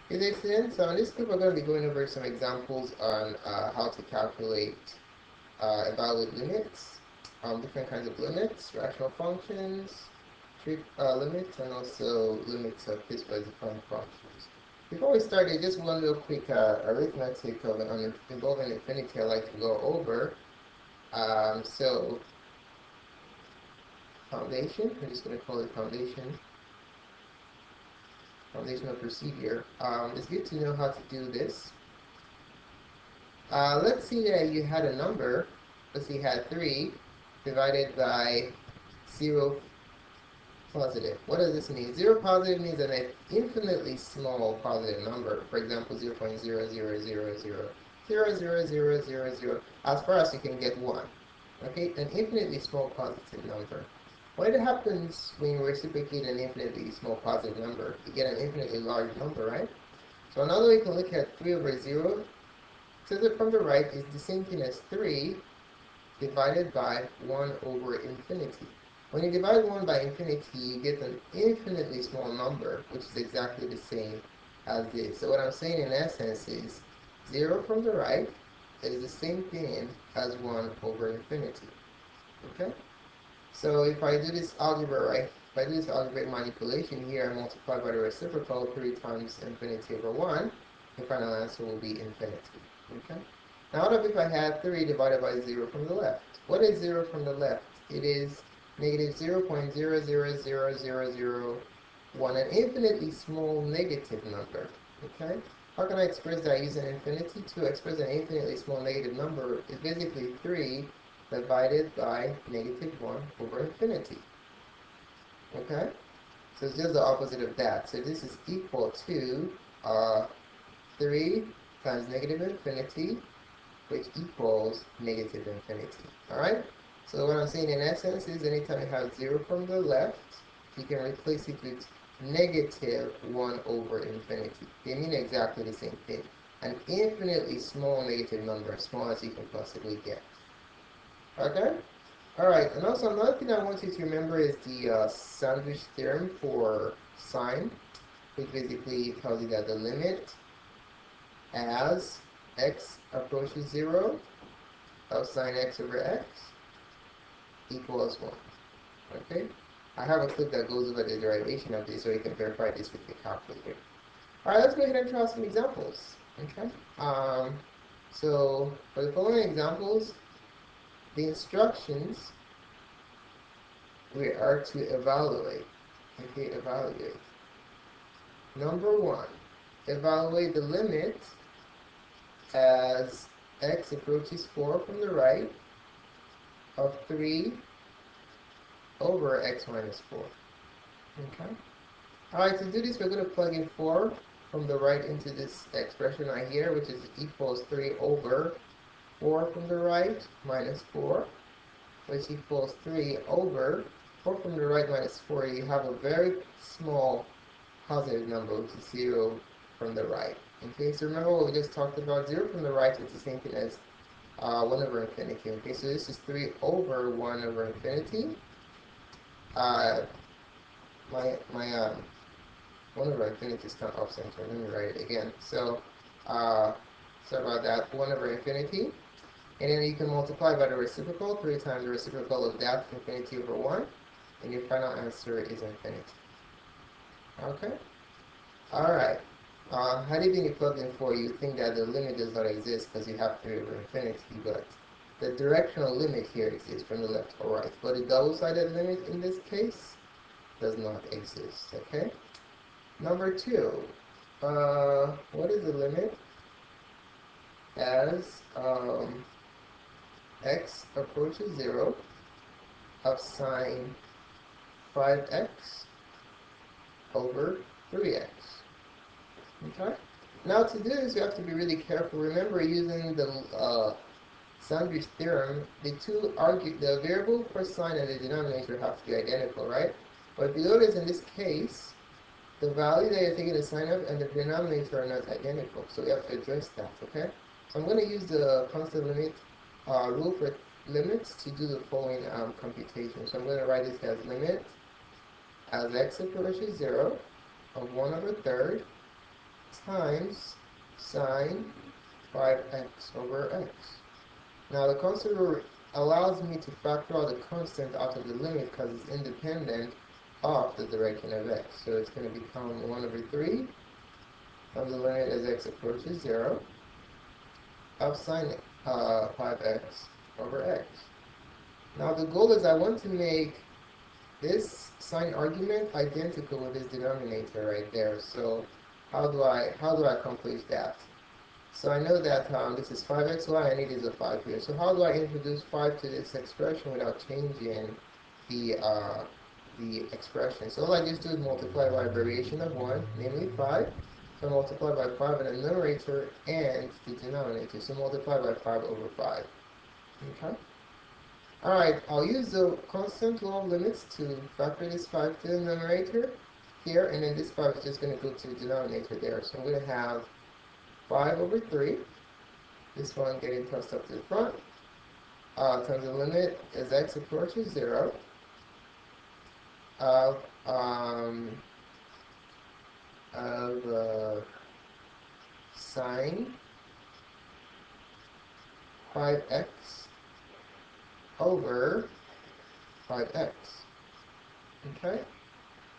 Is it students? So in this clip, we're going to be going over some examples on how to calculate evaluate limits, different kinds of limits, rational functions, trig limits, and also limits of piecewise defined functions. Before we start, there's just one little quick arithmetic of involving infinity I'd like to go over. So foundation, we're just going to call it foundation. Foundational procedure. It's good to know how to do this. Let's see that you had a number. Let's say you had 3 divided by 0 positive. What does this mean? 0 positive means an infinitely small positive number. For example, 0.00000000000, as far as you can get 1. Okay, an infinitely small positive number. What happens when you reciprocate an infinitely small positive number? You get an infinitely large number, right? So another way you can look at 3 over 0, so that from the right is the same thing as 3 divided by 1 over infinity. When you divide 1 by infinity, you get an infinitely small number, which is exactly the same as this. So what I'm saying in essence is 0 from the right is the same thing as 1 over infinity. Okay? So if I do this algebra right, if I do this algebraic manipulation here, I multiply by the reciprocal 3 times infinity over 1, the final answer will be infinity. Okay? Now what if I had 3 divided by 0 from the left? What is 0 from the left? It is negative 0.000001, an infinitely small negative number. Okay? How can I express that using infinity? To express an infinitely small negative number is basically 3 divided by negative 1 over infinity. Okay? So it's just the opposite of that. So this is equal to 3 times negative infinity, which equals negative infinity. Alright? So what I'm saying in essence is anytime you have 0 from the left, you can replace it with negative 1 over infinity. They mean exactly the same thing. An infinitely small negative number, as small as you can possibly get. Okay? Alright, and also another thing I want you to remember is the sandwich theorem for sine, which basically tells you that the limit as x approaches 0 of sine x over x equals 1. Okay? I have a clip that goes over the derivation of this so you can verify this with the calculator. Alright, let's go ahead and try some examples. Okay? So for the following examples, the instructions we are to evaluate. Okay, evaluate. Number 1, evaluate the limit as x approaches 4 from the right of 3 over x minus 4. Okay? Alright, to do this, we're going to plug in 4 from the right into this expression right here, which is equals 3 over 4 from the right minus 4, which equals 3 over 4 from the right minus 4. You have a very small positive number, which is 0 from the right. Okay, so remember what we just talked about? 0 from the right is the same thing as 1 over infinity. Okay, so this is 3 over 1 over infinity. My 1 over infinity is kind of off center. Let me write it again. So, sorry about that. 1 over infinity. And then you can multiply by the reciprocal, 3 times the reciprocal of that, infinity over 1. And your final answer is infinity. Okay? Alright. Had it been plugged in 4, you think that the limit does not exist because you have 3 over infinity, but the directional limit here exists from the left or right. But the double-sided limit in this case does not exist. Okay? Number 2. What is the limit as x approaches 0 of sine 5x over 3x? Okay? Now to do this, you have to be really careful. Remember, using the sandwich theorem, the variable for sine and the denominator have to be identical, right? But if you notice in this case, the value that you're taking the sine of and the denominator are not identical, so we have to address that, okay? So I'm going to use the constant limit rule for limits to do the following computation. So I'm going to write this as limit as x approaches 0 of 1 over third times sine 5x over x. Now the constant rule allows me to factor out the constant out of the limit because it's independent of the direction of x. So it's going to become 1 over 3 of the limit as x approaches 0 of sine 5x over x. Now the goal is I want to make this sine argument identical with this denominator right there. So how do I accomplish that? So I know that this is 5xy, I need is a 5 here. So how do I introduce 5 to this expression without changing the expression? So all I just do is multiply by a variation of 1, namely 5. So multiply by 5 in the numerator and the denominator. So multiply by 5 over 5. Okay? Alright, I'll use the constant law of limits to factor this 5 to the numerator here, and then this 5 is just going to go to the denominator there. So I'm going to have 5 over 3, this one getting tossed up to the front, times the limit as x approaches 0 of, sine 5x over 5x. Okay?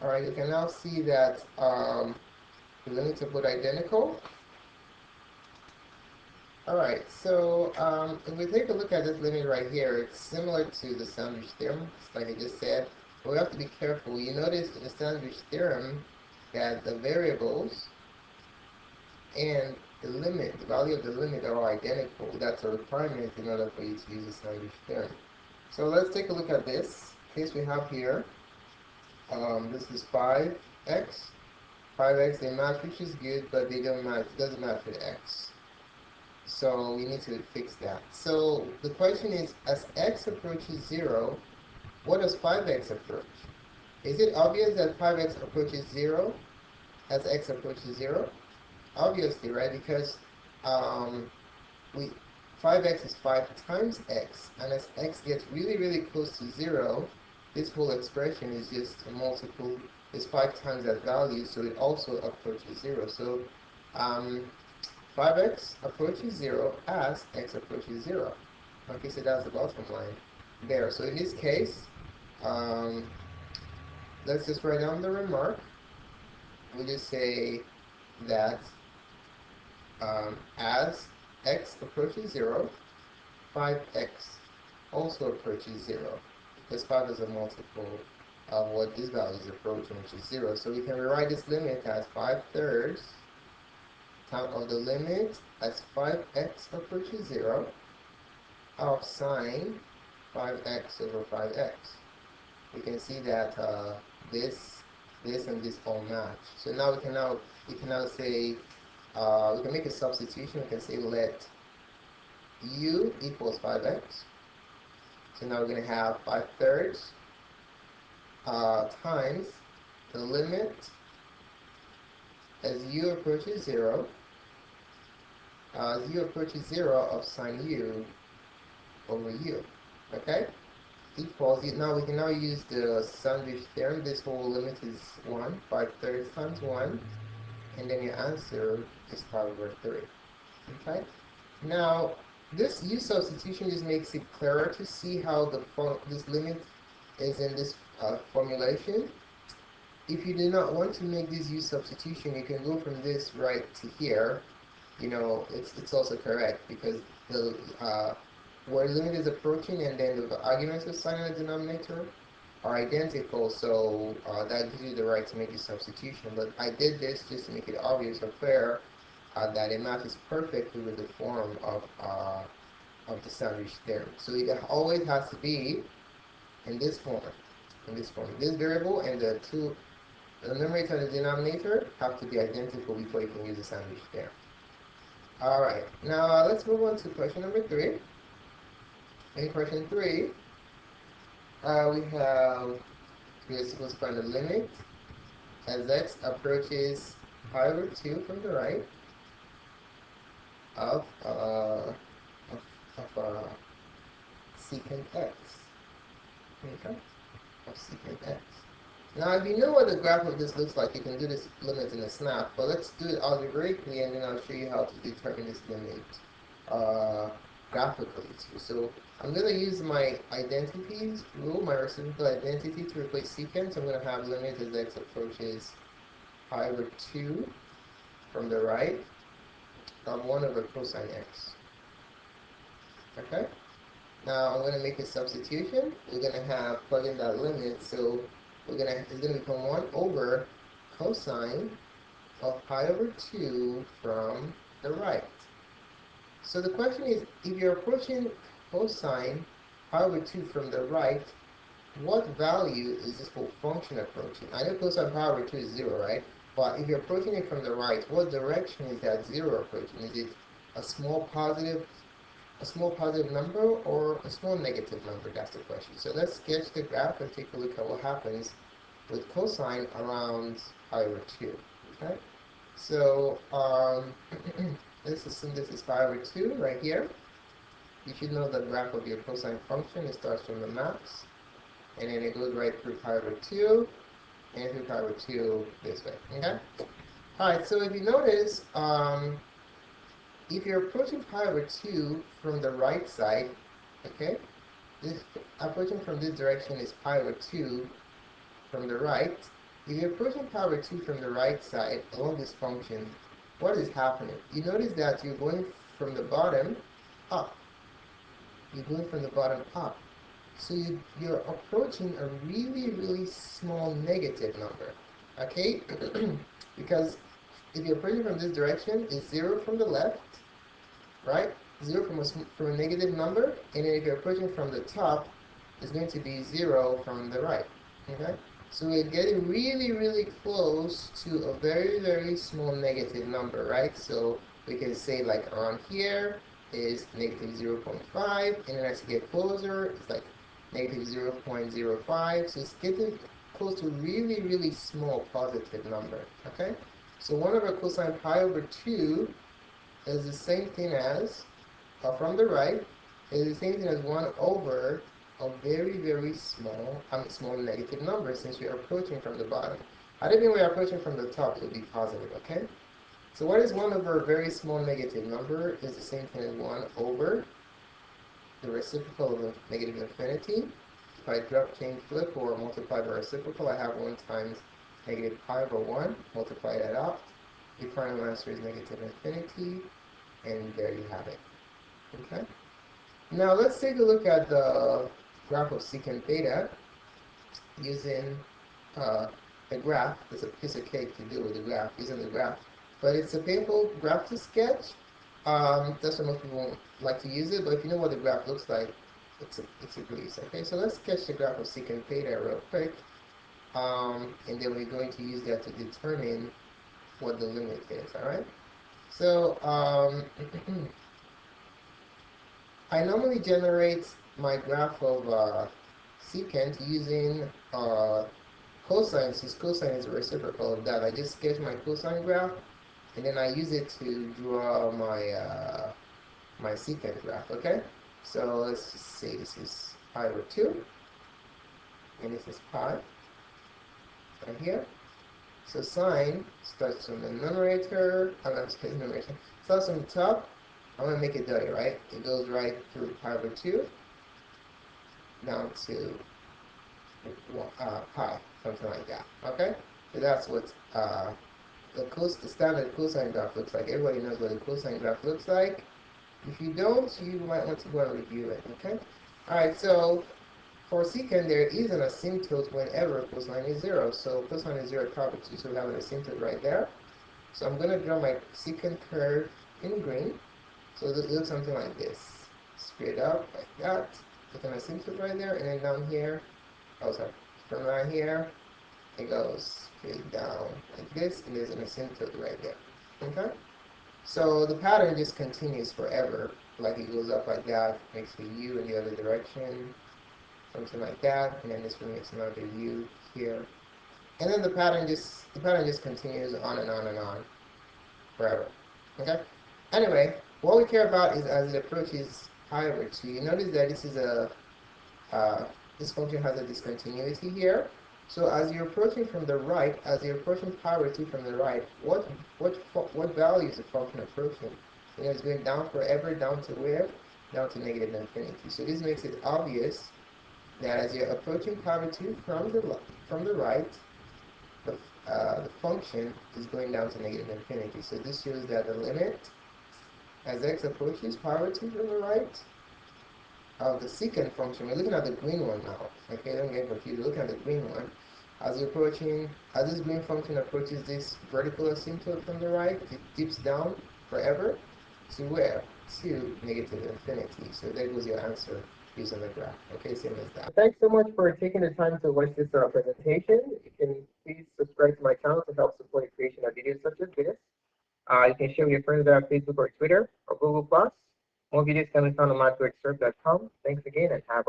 Alright, you can now see that the limits are both identical. Alright, so if we take a look at this limit right here, it's similar to the sandwich theorem, like I just said, but we have to be careful. You notice in the sandwich theorem that the variables and the limit, the value of the limit are identical. That's a requirement in order for you to use the sandwich theorem. So let's take a look at this case we have here. This is 5x. 5x, they match, which is good, but they don't match. It doesn't match with x. So we need to fix that. So the question is, as x approaches 0, what does 5x approach? Is it obvious that 5x approaches 0 as x approaches 0? Obviously, right? Because we 5x is 5 times x, and as x gets really, really close to 0, this whole expression is just a multiple, is 5 times that value, so it also approaches 0. So 5x approaches 0 as x approaches 0. Okay, so that's the bottom line there. So in this case, let's just write down the remark. We just say that as x approaches 0, 5x also approaches 0, because 5 is a multiple of what this value is approaching, which is 0. So we can rewrite this limit as 5/3 of the limit as 5x approaches 0 of sine 5x over 5x. We can see that this and this all match. So now we can now say we can make a substitution. We can say let u equals 5x. So now we're going to have 5/3 times the limit as u approaches 0. As u approaches 0 of sine u over u. Okay? Equals, now we can now use the sandwich theorem. This whole limit is 1, 5/3 times 1, and then your answer is 5 over 3. Okay? Now, this u substitution just makes it clearer to see how this limit is in this formulation. If you do not want to make this u substitution, you can go from this right to here. You know, it's also correct because the where limit is approaching and then the arguments of sine in the denominator are identical, so that gives you the right to make the substitution. But I did this just to make it obvious or clear that it matches perfectly with the form of the sandwich theorem. So it always has to be in this form. This variable and the numerator and the denominator have to be identical before you can use the sandwich theorem. Alright, now let's move on to question number 3. In question 3, we are supposed to find the limit as x approaches pi over 2 from the right of secant x. Okay, of secant x. Now, if you know what the graph of this looks like, you can do this limit in a snap, but let's do it algebraically, and then I'll show you how to determine this limit uh, graphically too. So I'm going to use my identities rule, my reciprocal identity, to replace secant. So I'm going to have limit as x approaches pi over 2 from the right, 1 over cosine x. Okay? Now I'm going to make a substitution. We're going to have plug in that limit, so it's going to become 1 over cosine of pi over 2 from the right. So the question is, if you're approaching cosine pi over 2 from the right, what value is this whole function approaching? I know cosine pi over 2 is 0, right? But if you're approaching it from the right, what direction is that 0 approaching? Is it a small positive number or a small negative number? That's the question. So let's sketch the graph and take a look at what happens with cosine around pi over 2. Okay? So let's assume this is pi over 2 right here. You should know the graph of your cosine function. It starts from the max, and then it goes right through pi over 2, and through pi over 2 this way. Okay? Alright, so if you notice, if you're approaching pi over 2 from the right side, okay, this approaching from this direction is pi over 2 from the right. If you're approaching pi over 2 from the right side along this function, what is happening? You notice that you're going from the bottom up. You're going from the bottom up. So you're approaching a really, really small negative number. Okay? Because if you're approaching from this direction, it's 0 from the left, right? 0 from a negative number, and then if you're approaching from the top, it's going to be 0 from the right. Okay? So we're getting really, really close to a very, very small negative number, right? So we can say like around here is negative 0.5, and then as you get closer, it's like negative 0.05. So it's getting close to a really, really small positive number, okay? So 1 over cosine pi over 2 is the same thing as, from the right, is the same thing as 1 over a very, very small negative number, since we're approaching from the bottom. I didn't mean we're approaching from the top, it would be positive, okay? So what is 1 over a very small negative number is the same thing as 1 over the reciprocal of negative infinity. If I drop, change, flip, or multiply by reciprocal, I have 1 times negative pi over 1, multiply that out. The final answer is negative infinity, and there you have it. Okay? Now let's take a look at the graph of secant theta using a graph. It's a piece of cake to deal with the graph, using the graph. But it's a painful graph to sketch. That's why most people won't like to use it, but if you know what the graph looks like, it's a breeze. Okay, so let's sketch the graph of secant theta real quick. And then we're going to use that to determine what the limit is, alright? So, I normally generate my graph of secant using cosine, since cosine is a reciprocal of that. I just sketch my cosine graph, and then I use it to draw my secant graph, okay? So let's just say this is pi over 2, and this is pi right here. So sine starts from the numerator, I'm not saying numerator, starts from the top. I'm going to make it dirty, right? It goes right through pi over 2 down to pi, something like that, okay? So that's what the standard cosine graph looks like. Everybody knows what a cosine graph looks like. If you don't, you might want to go and review it, okay? Alright, so for secant, there is an asymptote whenever cosine is 0. So cosine is 0 at pi over 2, so we have an asymptote right there. So I'm going to draw my secant curve in green. So it looks something like this. Straight up, like that, with an asymptote right there, and then down here, oh sorry, from right here, it goes straight down like this, and there's an asymptote right there, okay? So the pattern just continues forever, like it goes up like that, makes a U in the other direction, something like that, and then this one makes another U here. And then the pattern just continues on and on and on forever. Okay? Anyway, what we care about is as it approaches pi over 2, you notice that this function has a discontinuity here. So as you're approaching from the right, as you're approaching power 2 from the right, what value is the function approaching? You know, it's going down forever, down to where? Down to negative infinity. So this makes it obvious that as you're approaching power 2 from the right, the function is going down to negative infinity. So this shows that the limit as x approaches power 2 from the right of the secant function, we're looking at the green one now. Okay, don't get confused. We're looking at the green one. As this green function approaches this vertical asymptote from the right, it dips down forever to where? To negative infinity. So there goes your answer using the graph. Okay, same as that. Thanks so much for taking the time to watch this presentation. You can please subscribe to my channel to help support the creation of videos such as this. You can share with your friends on Facebook or Twitter or Google+. More videos can be found on mycoexcerpt.com. Thanks again and have